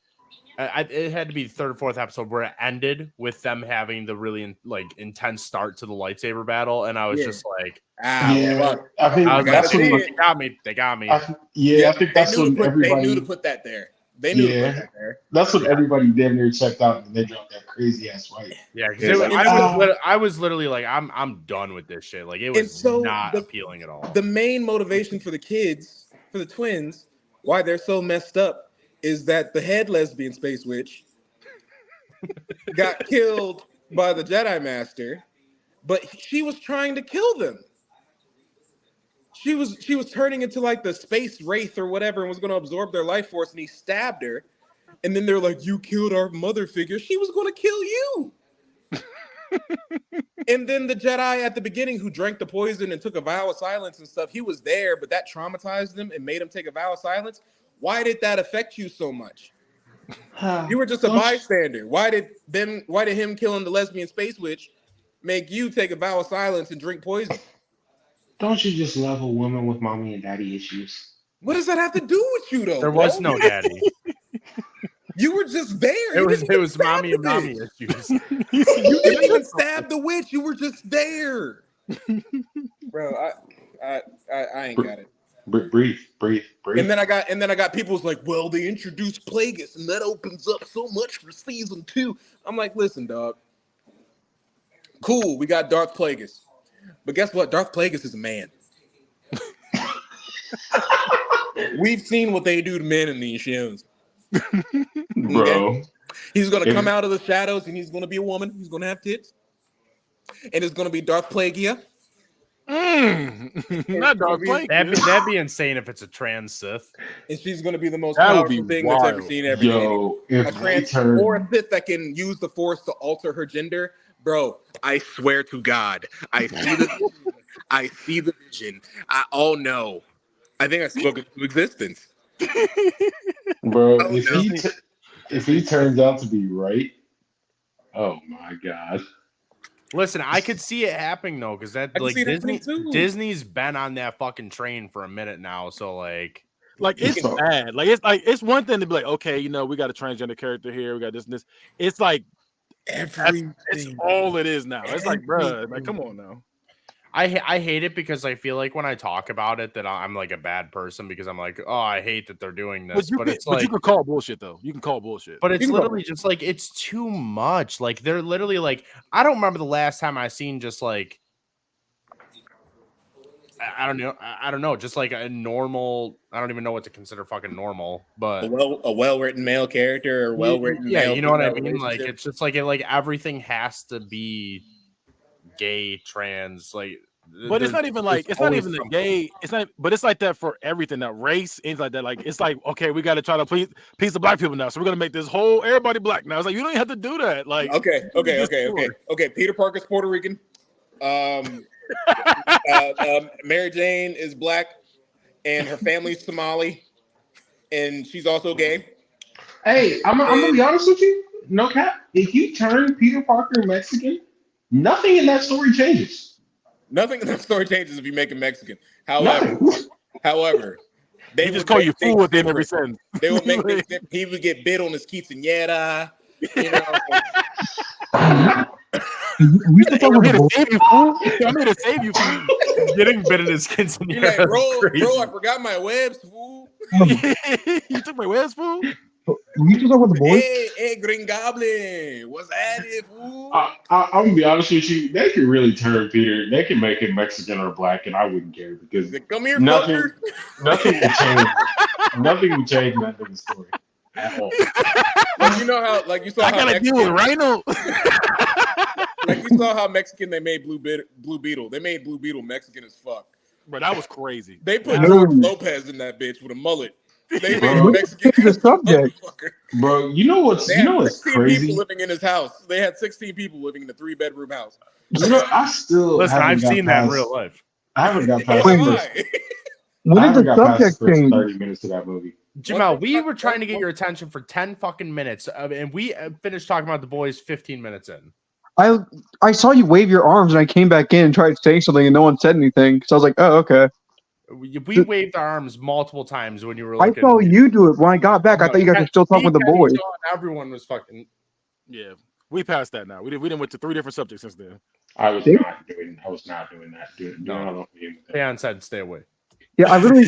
it had to be the 3rd or 4th episode where it ended with them having the really intense start to the lightsaber battle, and I was just like, Fuck. I think I was that's like, when. they got me. They got me. I think that's when they knew to everybody. put that there. They knew to Yeah. put that there. That's when everybody damn near checked out, and they dropped that crazy ass fight. Yeah, because Yeah, I was literally like, I'm done with this shit. Like it And was so not the- appealing at all. The main motivation for the kids, for the twins, why they're so messed up, is that the head lesbian space witch got killed by the Jedi Master, but she was trying to kill them. She was turning into like the space wraith or whatever and was going to absorb their life force, and he stabbed her. And then they're like, "You killed our mother figure." She was going to kill you. And then the Jedi at the beginning who drank the poison and took a vow of silence and stuff, he was there, but that traumatized him and made him take a vow of silence. Why did that affect you so much? You were just a bystander. Why did him killing the lesbian space witch make you take a vow of silence and drink poison? Don't you just love a woman with mommy and daddy issues? What does that have to do with you, though? There bro? was no daddy. You were just there. It You was didn't even stab mommy the and mommy bitch. issues. You didn't even stab the witch. You were just there, bro. I ain't got it. Breathe. And then I got people's like, well, they introduced Plagueis, and that opens up so much for season 2. I'm like, listen, dog. Cool, we got Darth Plagueis. But guess what? Darth Plagueis is a man. We've seen what they do to men in these shows. Bro. He's going to come out of the shadows and he's going to be a woman. He's going to have tits. And it's going to be Darth Plagueia. Not Darth Plagueis. That'd be insane if it's a trans Sith. And she's going to be the most That would powerful be thing that's ever wild. seen ever. Yo, A if they trans turn, or a Sith that can use the Force to alter her gender. Bro, I swear to God, I see the vision. Oh no. I think I spoke it into existence. bro, Oh, no. if he turns out to be right, oh my God. Listen, I could see it happening though, because that I can like see it happening, too. Disney's been on that fucking train for a minute now. So like, It's So- bad. It's one thing to be like, okay, you know, we got a transgender character here, we got this and this. It's like it's all it is now. It's like, bruh, like, come on now. I hate it because I feel like when I talk about it that I'm like a bad person because I'm like, oh, I hate that they're doing this. But it's like, you can call bullshit though. You can call bullshit. but it's You can go- literally just like it's too much. Like they're literally like, I don't remember the last time I seen just like I don't know, just like a normal. I don't even know what to consider fucking normal, but a well-written male character or well-written yeah, male you know what I female mean. Like relationship. it's just like everything has to be gay, trans, like. But it's not even like it's not always even the something. gay. It's not. But it's like that for everything. That race, things like that. Like it's like okay, we got to try to please the black people now. So we're gonna make this whole everybody black now. It's like you don't even have to do that. Like Okay. Peter Parker's Puerto Rican. Mary Jane is black, and her family's Somali, and she's also gay. Hey, I'm gonna be honest with you. No cap. If you turn Peter Parker Mexican, nothing in that story changes. Nothing in the story changes if you make him Mexican. However, Nothing. they he just would call make you things fool at the end of different. every sentence. They would make things different. He would get bit on his quinceañera. You know, We still talking I'm here about to save you, fool. I'm here to save you, fool. Getting bit in his skin. you're like, bro, I forgot my webs, fool. You took my webs, fool. we still talking about the boys. Hey, Green Goblin, what's at it, fool? I'm gonna be honest with you. They could really turn Peter. They can make him Mexican or black, and I wouldn't care because Come here, nothing, fucker. nothing would change. Nothing would change that in the story at all. Like, you know how, like you saw I how gotta deal Mexican, with Rhino. like you saw how Mexican they made Blue Beetle. They made Blue Beetle Mexican as fuck. Bro, that was crazy. They put No. George Lopez in that bitch with a mullet. They made him Bro, Mexican. change the subject. Motherfucker. Bro, you know what's They you know had what's 16 people crazy? living in his house. They had 16 people living in a 3-bedroom house. You know, I still Listen, haven't I've got seen that in past- real life. I haven't got past So the am first, I. When I did haven't the got past subject the first change? 30 minutes of that movie. Jamal, What- we were trying to get what- your attention for 10 fucking minutes, and we finished talking about the boys 15 minutes in. I saw you wave your arms and I came back in and tried saying something and no one said anything. So I was like, oh, okay. We waved our arms multiple times when you were I looking. saw you do it when I got back. I thought you guys were still talking with the Kenny, boys. John, everyone was fucking. Yeah, we passed that now. We didn't went to 3 different subjects since then. I was See? not doing that. No. Leon said, "Stay away." Yeah, I literally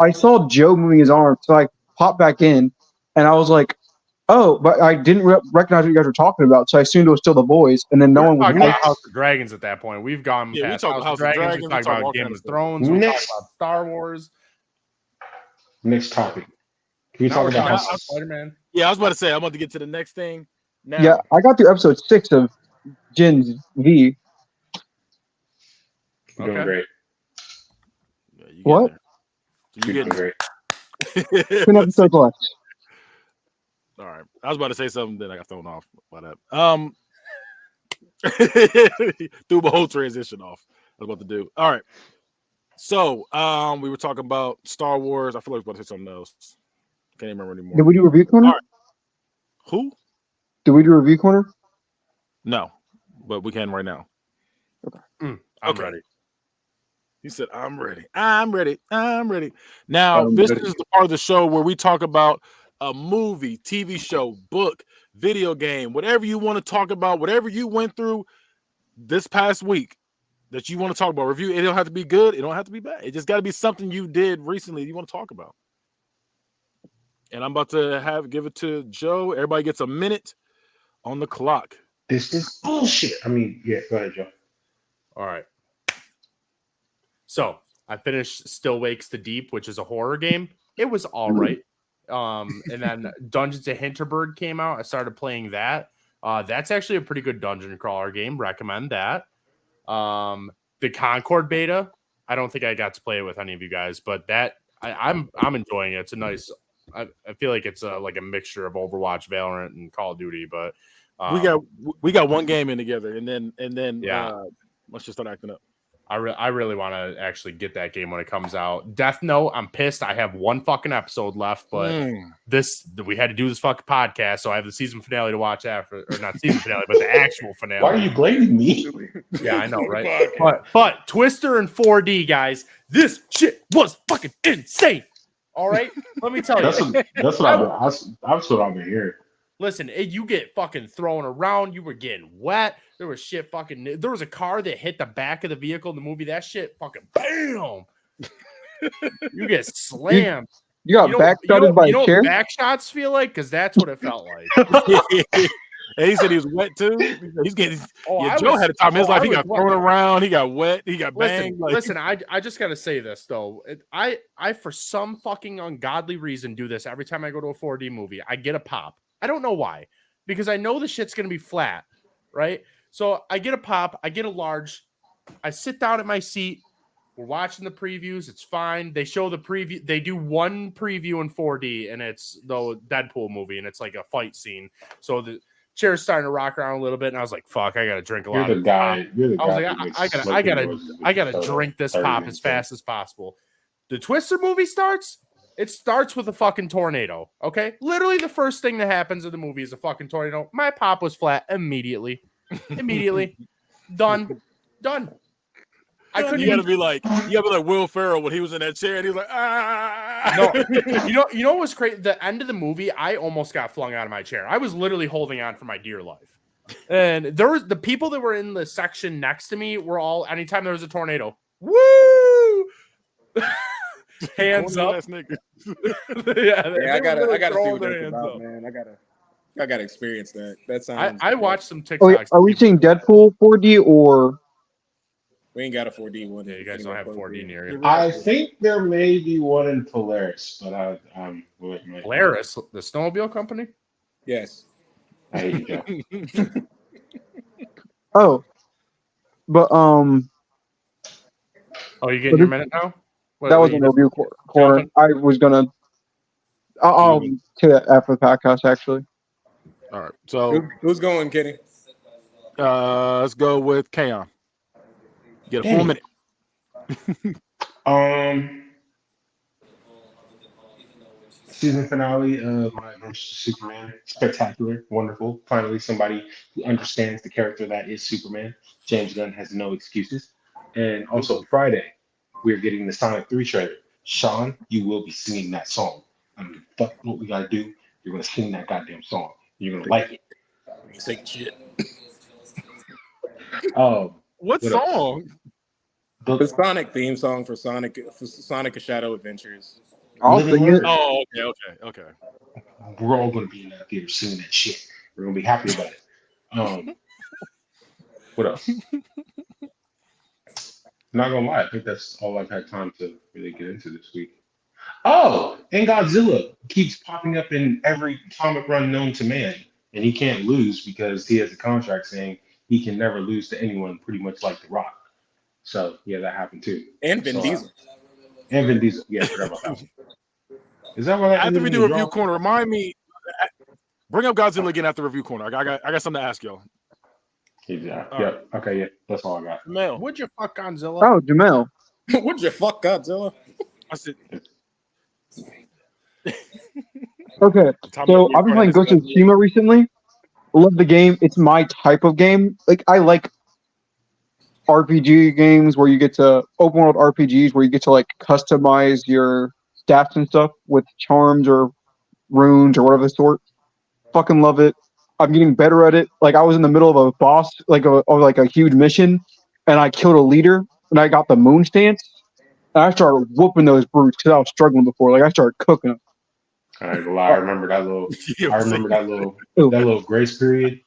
I saw Joe moving his arm, so I popped back in, and I was like, "Oh," but I didn't recognize what you guys were talking about, so I assumed it was still the boys, and then no We were one was talking like, about House of Dragons at that point. We've gone Yeah, we past talked House about of Dragons. We talked all about kinds Game of of stuff. Thrones. We Next. talked about Star Wars. Next topic. Can we Now talk we're about talking how about Spider-Man. Yeah, I was about to say I'm about to get to the next thing. Now, "Yeah, I got through episode 6 of Gen V." you're doing Okay. great? Yeah, you What? You You're doing great. get 10 episodes left. All right. I was about to say something, then I got thrown off by that. Threw my whole transition off. I was about to do. All right. So, we were talking about Star Wars. I feel like I was about to say something else. Can't even remember anymore. Did we do review corner? All right. Who? Did we do review corner? No, but we can right now. I'm Okay. ready. He said, I'm ready. I'm ready. I'm ready. Now, I'm this ready. is the part of the show where we talk about a movie, TV show, book, video game, whatever you want to talk about, whatever you went through this past week that you want to talk about. Review. It don't have to be good. It don't have to be bad. It just got to be something you did recently you want to talk about. And I'm about to give it to Joe. Everybody gets a minute on the clock. This is bullshit. I mean, yeah, go ahead, Joe. All right. So I finished Still Wakes the Deep, which is a horror game. It was all right. And then Dungeons of Hinterberg came out. I started playing that. That's actually a pretty good dungeon crawler game. Recommend that. The Concord beta. I don't think I got to play it with any of you guys, but that I'm enjoying it. It's a nice. I feel like it's like a mixture of Overwatch, Valorant, and Call of Duty. But we got one game in together, and then yeah, let's just start acting up. I really want to actually get that game when it comes out. Death Note, I'm pissed. I have one fucking episode left, but we had to do this fucking podcast, so I have the season finale to watch after, or not season finale, but the actual finale. Why are you blaming me? Yeah, I know, right? but Twister in 4D, guys, this shit was fucking insane. All right, let me tell you. That's what I've been hearing. Listen, you get fucking thrown around. You were getting wet. There was shit fucking. There was a car that hit the back of the vehicle in the movie. That shit fucking bam. You get slammed. You got backshotted by a chair? You know what back shots feel like? Because that's what it felt like. And he said he was wet too. He's getting. Joe had a time in his life. He got thrown around. He got wet. He got banged. Listen, I just gotta say this though. I for some fucking ungodly reason do this every time I go to a 4D movie. I get a pop. I don't know why, because I know the shit's gonna be flat, right? So I get a pop. I get a large. I sit down at my seat. We're watching the previews. It's fine. They show the preview. They do one preview in 4D, and it's the Deadpool movie, and it's like a fight scene. So the chair's starting to rock around a little bit, and I was like, "Fuck, I gotta drink a lot." You're the guy. I was like, I gotta drink this pop as fast as possible. The Twister movie starts. It starts with a fucking tornado. Okay, literally the first thing that happens in the movie is a fucking tornado. My pop was flat immediately. Done. I couldn't. You gotta be like Will Ferrell when he was in that chair, and he was like, ah. No, you know what was crazy? The end of the movie, I almost got flung out of my chair. I was literally holding on for my dear life. And there was the people that were in the section next to me were all. Anytime there was a tornado, woo! Hands up. I gotta see what that's about, man. I gotta experience that. That sounds. I watched some TikToks. Oh, wait, are we seeing Deadpool 4D or? We ain't got a 4D one. Yeah, you guys don't have 4D near you. I think there may be one in Polaris, but Polaris, the snowmobile company. Yes. I hate you. Oh, but Oh, you getting your minute now? That was a review corner. I was gonna. I'll say that after the podcast, actually. All right. So who's going, Kenny? Let's go with Kaon. Get a full minute. Season finale of My Adventures Superman. Spectacular, wonderful. Finally, somebody who understands the character that is Superman. James Gunn has no excuses. And also Friday, we're getting the Sonic 3 trailer. Sean, you will be singing that song. I mean, fuck what we gotta do. You're gonna sing that goddamn song. You're gonna like it. Say shit. What song? The Sonic theme song for Sonic A Shadow Adventures. I'll sing it. Oh, okay. We're all gonna be in that theater singing that shit. We're gonna be happy about it. What else? Not gonna lie, I think that's all I've had time to really get into this week. Oh, and Godzilla keeps popping up in every comic run known to man, and he can't lose because he has a contract saying he can never lose to anyone, pretty much like The Rock. So yeah, that happened too. And Vin Diesel. And Vin Diesel. Yeah, I forgot about that one. Is that what after we do review corner? Remind me. Bring up Godzilla again after review corner. I got something to ask y'all. Yeah. Yeah. Okay. Yeah. That's all I got. Jamel. Would you fuck Godzilla? Oh, Jamel. Would you fuck Godzilla? I said. Okay. So I've been playing Ghost of Tsushima recently. Love the game. It's my type of game. Like I like RPG games where you get to open world RPGs where you get to like customize your stats and stuff with charms or runes or whatever the sort. Fucking love it. I'm getting better at it. Like I was in the middle of a boss, like a huge mission, and I killed a leader, and I got the moon stance, and I started whooping those brutes because I was struggling before. Like I started cooking them. I remember that little. I remember that little grace period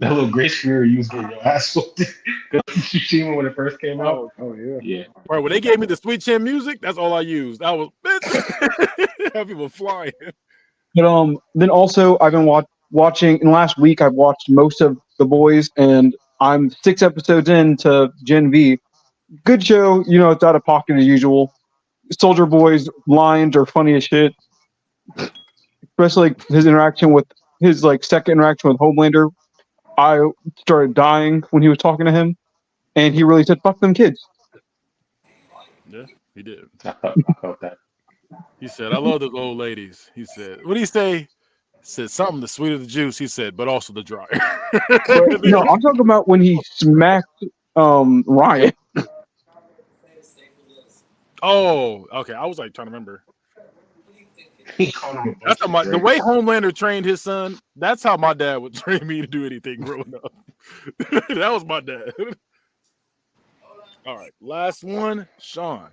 That little grace period you was getting your ass whooped because Tsushima when it first came out. Oh yeah. Yeah. Right, when they gave me the Sweet Chin music, that's all I used. I was have people flying. But then also I've been watching. In the last week, I've watched most of The Boys, and I'm 6 episodes into Gen V. Good show. You know, it's out of pocket as usual. Soldier Boy's lines are funny as shit. Especially like, his interaction with his second interaction with Homelander. I started dying when he was talking to him, and he really said, "Fuck them kids." Yeah, he did. I felt that. He said, "I love those old ladies." He said, "What did he say?" He said something the sweet of the juice. He said, but also the drier. But, no, I'm talking about when he smacked Ryan. Oh, okay. I was like trying to remember. He called him a That's bunch how of the drakes. way Homelander trained his son. That's how my dad would train me to do anything growing up. That was my dad. All right, last one, Sean.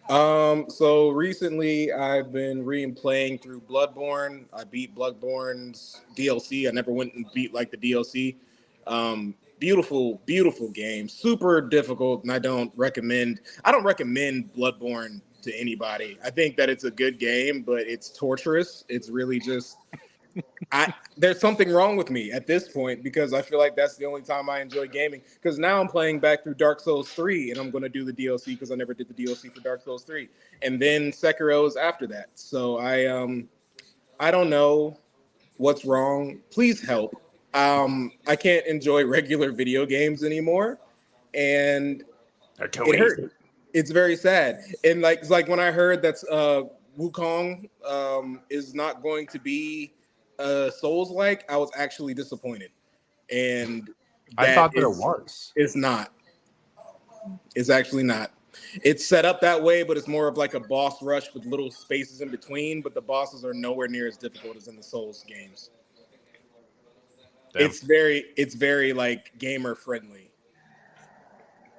So recently I've been replaying through Bloodborne. I beat Bloodborne's DLC. I never went and beat like the DLC. Beautiful, beautiful game. Super difficult, and I don't recommend Bloodborne to anybody. I think that it's a good game, but it's torturous. It's really just there's something wrong with me at this point because I feel like that's the only time I enjoy gaming. Because now I'm playing back through Dark Souls 3, and I'm going to do the DLC because I never did the DLC for Dark Souls 3, and then Sekiro is after that. So I don't know what's wrong. Please help. I can't enjoy regular video games anymore, and it hurt. It's very sad. And it's like when I heard that Wukong is not going to be Souls-like, I was actually disappointed. And I thought that it was. It's not. It's actually not. It's set up that way, but it's more of like a boss rush with little spaces in between. But the bosses are nowhere near as difficult as in the Souls games. Damn. It's very like gamer friendly.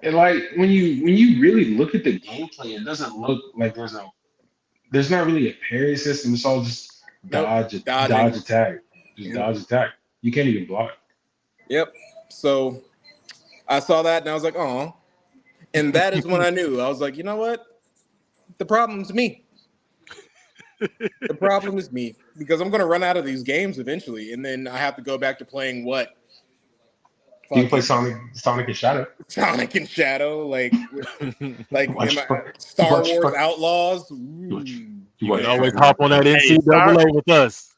And when you really look at the gameplay, it doesn't look like there's not really a parry system. It's all just dodge attack. Dodge attack. You can't even block. Yep. So I saw that and I was like, oh. And that is when I knew. I was like, you know what? The problem's me. The problem is me. Because I'm gonna run out of these games eventually, and then I have to go back to playing what? You can play Sonic and Shadow. Sonic and Shadow, Watch Star Wars Outlaws. You can always hop on that NCAA with us.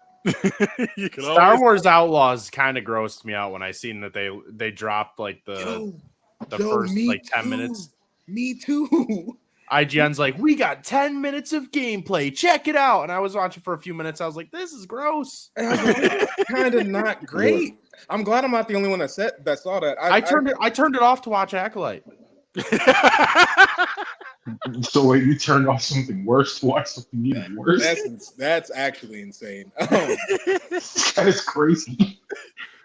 Star Wars Outlaws kind of grossed me out when I seen that they dropped like the first 10 minutes. Me too. IGN's like, we got 10 minutes of gameplay. Check it out. And I was watching for a few minutes. I was like, this is gross. Kind of not great. I'm glad I'm not the only one that saw that. I turned it off to watch Acolyte. So wait, you turned off something worse to watch something even worse? That's actually insane. That is crazy.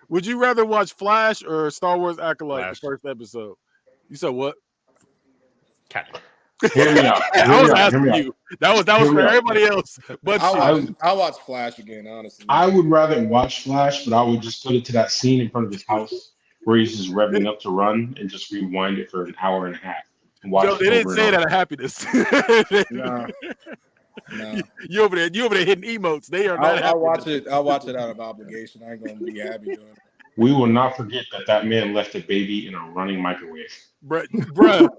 Would you rather watch Flash or Star Wars Acolyte, Flash. the first episode? You said what? Kind of. Hear me out. I was asking you. That was for everybody else. But I'll watch Flash again, honestly. I would rather watch Flash, but I would just put it to that scene in front of his house where he's just revving up to run and just rewind it for an hour and a half. And watch they didn't say that of happiness. No. You over there hitting emotes. They are not. I'll watch it out of obligation. I ain't gonna be happy doing it. We will not forget that man left a baby in a running microwave. Bruh.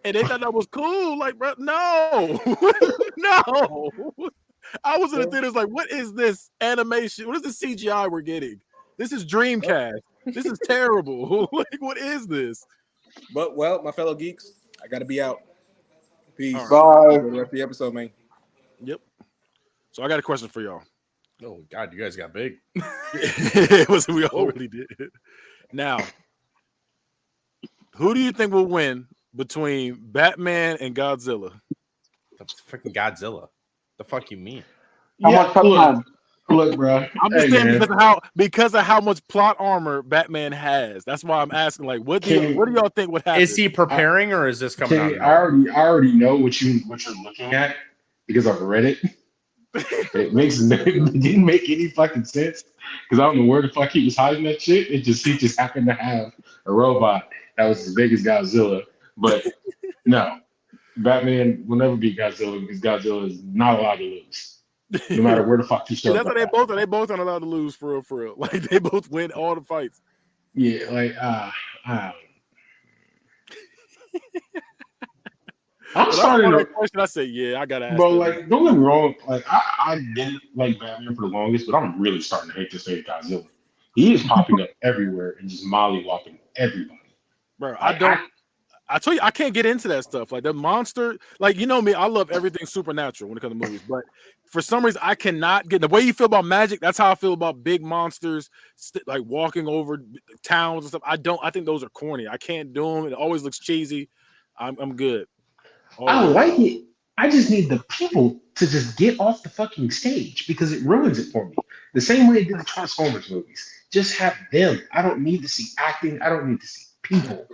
And they thought that was cool. Like, bro, no. No. I was in the theaters like, what is this animation? What is the CGI we're getting? This is Dreamcast. This is terrible. Like, what is this? But, well, my fellow geeks, I got to be out. Peace. Bye. For the rest of the episode, man. Yep. So I got a question for y'all. Oh, God, you guys got big. We already did. Now, who do you think will win between Batman and Godzilla? That's freaking Godzilla. The fuck you mean? Look, bro. I'm just saying because of how much plot armor Batman has. That's why I'm asking. Like, what do y'all think would happen? Is he preparing or is this coming out? I already know what you're looking at because I've read it. It didn't make any fucking sense. because I don't know where the fuck he was hiding that shit. He just happened to have a robot that was as big as Godzilla. But no, Batman will never beat Godzilla because Godzilla is not allowed to lose, no matter where the fuck you show That's up. how they both aren't allowed to lose for real. Like they both win all the fights. Yeah, like I'm starting to question. I say, yeah, I gotta ask. bro. that. Like, don't get me wrong. Like, I didn't like Batman for the longest, but I'm really starting to hate this thing Godzilla. He is popping up everywhere and just mollywhopping everybody. Bro, I tell you, I can't get into that stuff. Like the monster, like you know me, I love everything supernatural when it comes to movies. But for some reason, I cannot get the way you feel about magic. That's how I feel about big monsters, like walking over towns and stuff. I think those are corny. I can't do them. It always looks cheesy. I'm good. I like it. I just need the people to just get off the fucking stage because it ruins it for me. The same way it did the Transformers movies. Just have them. I don't need to see acting. I don't need to see people.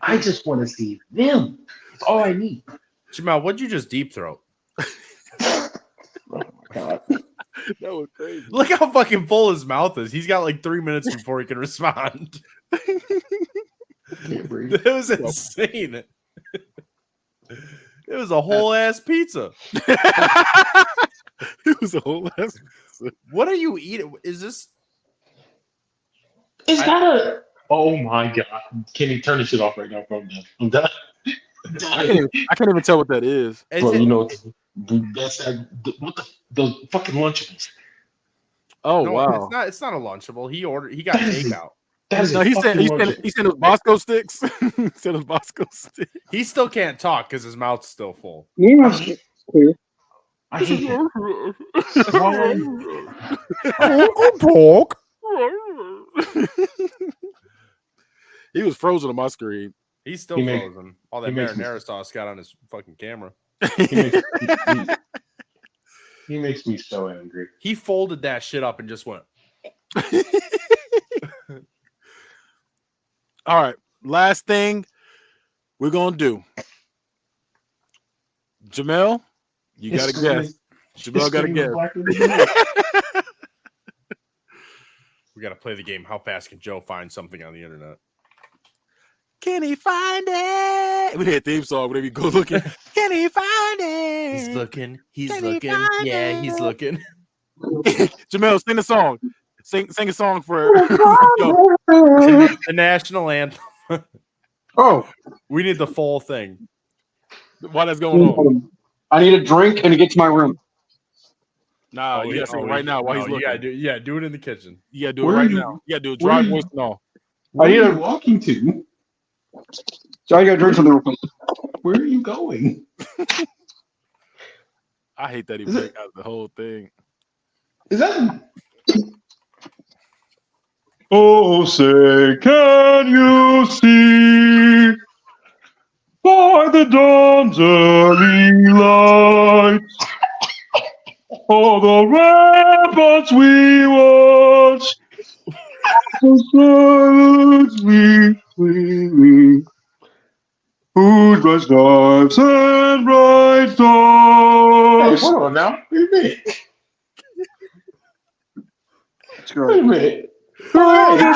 I just want to see them. That's all I need. Jamal, what'd you just deep throat? Oh my god. That was crazy. Look how fucking full his mouth is. He's got like 3 minutes before he can respond. Can't breathe. That was insane. It was a whole ass pizza. It was a whole ass. What are you eating? Is this? Is that a? Oh my god! Kenny, turn this shit off right now, bro. I'm done. I can't even tell what that is. Bro, you know that's that. What the fucking Lunchables? Oh No, wow! it's not a Lunchable. He got takeout. That is No, he said those Bosco sticks. He said those Bosco sticks. He still can't talk because his mouth's still full. Yeah, clear. I hate that. He was frozen on my screen. He's still He make- frozen. All that he makes me- marinara sauce got on his fucking camera. He makes me so angry. He folded that shit up and just went. All right, last thing we're gonna do. Jamel, you gotta guess. Jamel gotta guess. We gotta play the game. How fast can Joe find something on the internet? Can he find it? We had a theme song whenever you go looking. Can he find it? He's looking. He's Can he looking. find Yeah, he's it? looking. Jamel, sing a song. Sing a song for The national anthem. Oh, We need the full thing. while that's going on. I need a drink and to get to my room. Nah, you gotta sing it right now while he's You gotta looking. do it in the kitchen. You gotta do it Where right are you- now. You gotta do it where dry are you- voice and all. Where I need are a- you walking to? So I gotta drink something real quick. Where are you going? I hate that he Is it- break out the whole thing. Is that? Oh, say, can you see by the dawn's early light all the ramparts we watch, the silently gleaming, whose bright stripes and bright Hey, stars? hold on now. Wait a minute. That's Wait a minute. Through the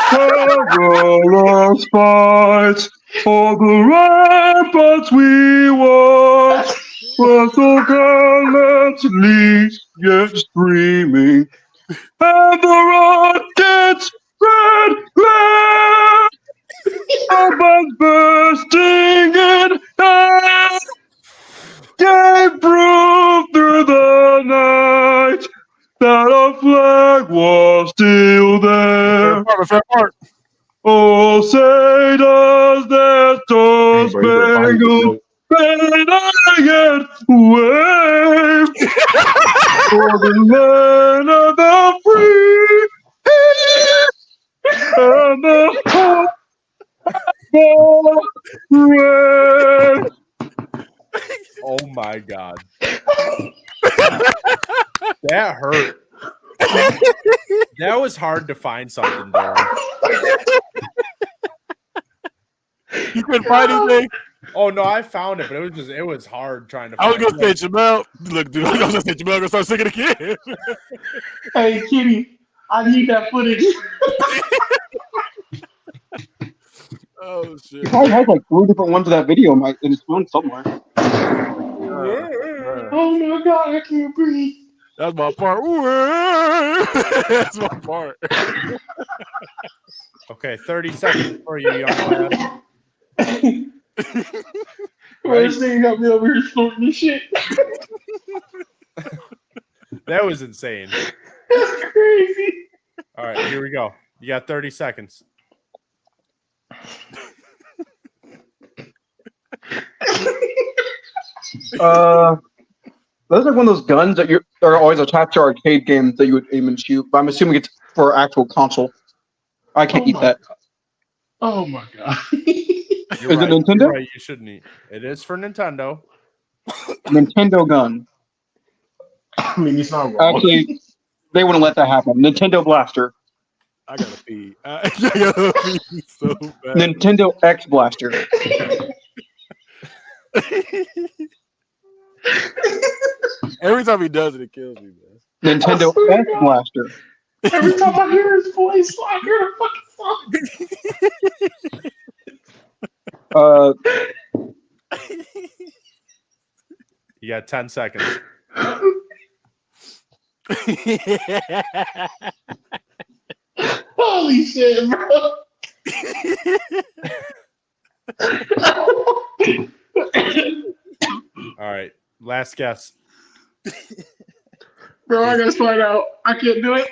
perilous fights, all the ramparts we watch were so gallantly yet streaming, and the rockets' red glare, our bombs bursting in air, gave proof through the night that our flag was still there. Fair part. Oh, say does that Hey, star bro, you better find spangled banner yet wave for the land of the free and the hope red. Oh my god. That hurt. That was hard to find something, Darren. You couldn't find anything. Oh no, I found it, but it was hard trying to I was find gonna say Jamel. Look, dude, I was gonna say Jamel gonna start singing again. Hey, Kitty. I need that footage. Oh shit! He probably has like 3 different ones of that video in his phone somewhere. Oh my god, I can't breathe. That's my part. That's my part. Okay, 30 seconds for you, young lad. This thing got me over here snorting this shit. That was insane. That's crazy. All right, here we go. You got 30 seconds. Those are like one of those guns that are always attached to arcade games that you would aim and shoot. But I'm assuming it's for actual console. I can't eat that. Oh my god. You're Is right. it Nintendo? You're right. You shouldn't eat. It is for Nintendo. Nintendo gun. I mean, it's not wrong. Actually, they wouldn't let that happen. Nintendo Blaster. I gotta pee. I gotta pee so bad. Nintendo X Blaster. Every time he does it, it kills me, man. Nintendo X Blaster. Every time I hear his voice, I hear a fucking song. You got 10 seconds. Holy shit, bro. All right. Last guess. Bro, I gotta find out. I can't do it.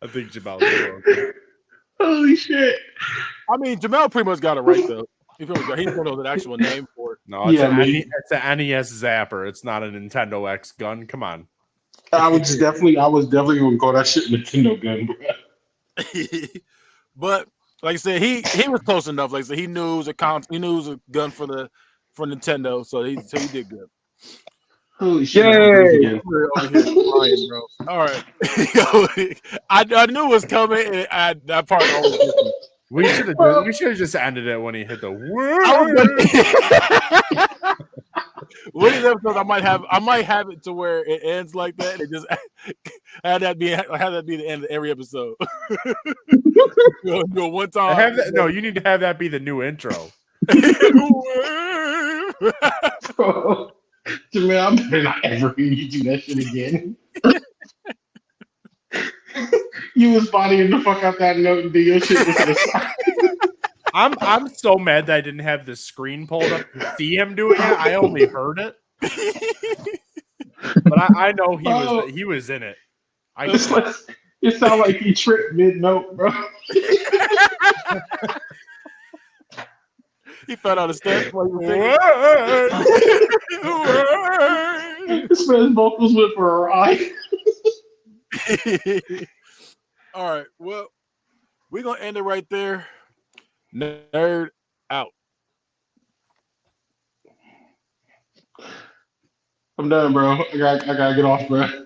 I think Jamal is wrong. Holy shit. I mean, Jamel pretty much got it right though. He pretty much got, he don't know the actual name for it. No, it's, Yeah, man. it's an NES Zapper. It's not a Nintendo X gun. Come on. I was definitely gonna call that shit Nintendo gun, bro. But like I said, he was close enough. Like I said, he knew it was a gun for Nintendo, so he did good. Holy shit. Yay! We're over here crying, bro. All right, I knew it was coming, and that part always gets me. We should have just ended it when he hit the One of these episodes, I might have it to where it ends like that. It just have that be the end of every episode. Do it one time. you need to have that be the new intro. Bro, Jamil, I better not ever hear you do that shit again. You was bodying the fuck out that note and do your shit with the I'm so mad that I didn't have the screen pulled up to see him doing it. I only heard it, but I know he was in it. It sounded like he tripped mid note, bro. He fell out of steps while he was singing. This man's vocals went for a ride. All right, well, we're gonna end it right there. Nerd out. I'm done, bro. I gotta get off, bro.